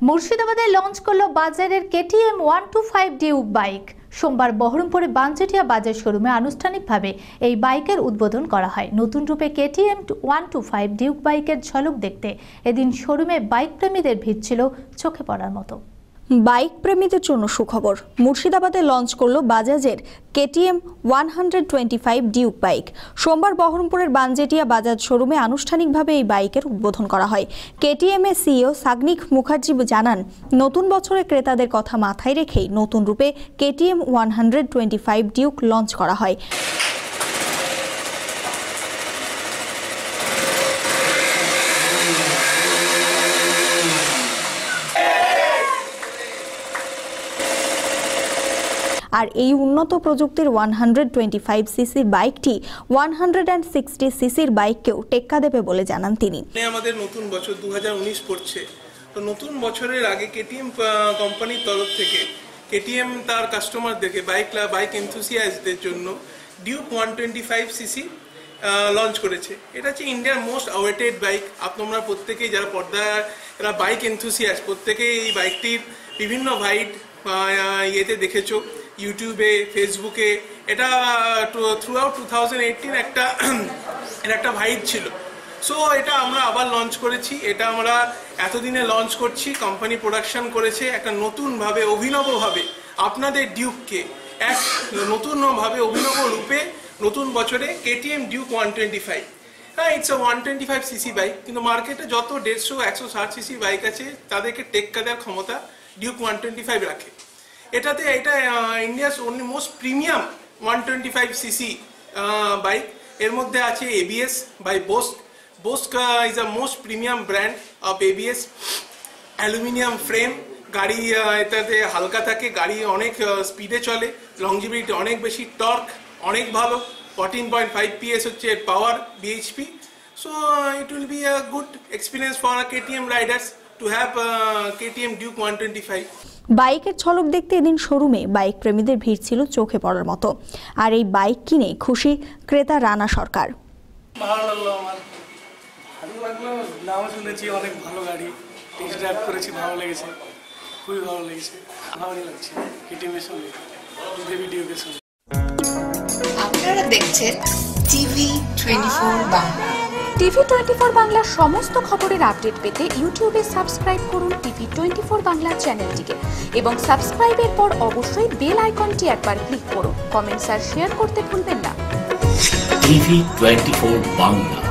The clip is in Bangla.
মুর্শিদাবাদে লঞ্চ করলো বাজারের KTM 125 ডিউক বাইক। সোমবার বহরমপুরে বানচেটিয়া বাজার শোরুমে আনুষ্ঠানিকভাবে এই বাইকের উদ্বোধন করা হয়। নতুন রূপে KTM 125 ডিউক বাইকের ঝলক দেখতে এদিন শোরুমে বাইক প্রেমীদের ভিড় ছিল চোখে পড়ার মতো। বাইক প্রেমীদের জন্য সুখবর, মুর্শিদাবাদে লঞ্চ করলো বাজাজের KTM 125 ডিউক বাইক। সোমবার বহরমপুরের বানচেটিয়া বাজাজ শোরুমে আনুষ্ঠানিকভাবে এই বাইকের উদ্বোধন করা হয়। KTM এর CEO সাগনিক মুখার্জি জানান, নতুন বছরে ক্রেতাদের কথা মাথায় রেখেই নতুন রূপে KTM 125 ডিউক লঞ্চ করা হয়। আর এই উন্নত প্রযুক্তির 125 সিসির বাইকটি 160 সিসির বাইককেও টেক্কা দেবে বলে জানান তিনি। আমাদের নতুন বছর 2019 পড়ছে, তো নতুন বছরের আগে KTM কোম্পানির তরফ থেকে KTM তার কাস্টমারদেরকে বাইক এনথুসিয়াস্টদের জন্য ডিউক 125 সিসি লঞ্চ করেছে। এটা হচ্ছে ইন্ডিয়ার মোস্ট অ্যাওয়েটেড বাইক। আপনারা প্রত্যেকেই যারা যারা বাইক এনথুসিয়াস্ট প্রত্যেকেই এই বাইকটির বিভিন্ন ভাইড ইয়েতে দেখেছো, ইউটিউবে, ফেসবুকে। এটা থ্রু আউট 2018 একটা ভাইব ছিল। সো এটা আমরা আবার লঞ্চ করেছি। এটা আমরা এতদিনে লঞ্চ করছি, কোম্পানি প্রোডাকশন করেছে একটা নতুনভাবে, অভিনবভাবে আপনাদের ডিউককে এক নতুনভাবে অভিনব রূপে নতুন বছরে KTM ডিউক 125। হ্যাঁ, ইটস আ 125 সিসি বাইক, কিন্তু মার্কেটে যত 150-160 সিসি বাইক আছে তাদেরকে টেক্কা দেওয়ার ক্ষমতা ডিউক 125 রাখে। এটা India's only most premium 125 CC bike. এর মধ্যে আছে ABS by Bosch. Bosch is a most premium brand of ABS। Aluminium frame, গাড়ি এটাতে হালকা থাকে, গাড়ি অনেক স্পিডে চলে, লংজিভিটি অনেক বেশি, টর্ক অনেক ভালো, 14.5 PS হচ্ছে এর পাওয়ার bhp। So it will be a good experience for KTM Riders to have KTM Duke 125। বাইকের ঝলক দেখতে এদিন শোরুমে বাইক প্রেমীদের ভিড় ছিল চোখে পড়ার মতো। আর এই বাইক কিনে খুশি ক্রেতা রানা সরকার। ভালো লাগলো, আমার ভালো লাগলো, নাম শুনেছি অনেক ভালো গাড়ি, টেস্ট ড্রাইভ করেছি, ভালো লেগেছে, খুবই ভালো লেগেছে, ভালো লাগছে KTM এর সঙ্গে ডিউকের সঙ্গে। আপনারা দেখছেন TV24 বাংলা। TV24 বাংলার সমস্ত খবরের আপডেট পেতে ইউটিউবে সাবস্ক্রাইব করুন TV24 বাংলা চ্যানেলটিকে এবং সাবস্ক্রাইবের পর অবশ্যই বেল আইকনটি একবার ক্লিক করুন। কমেন্টস আর শেয়ার করতে ভুলবেন না। TV24 বাংলা।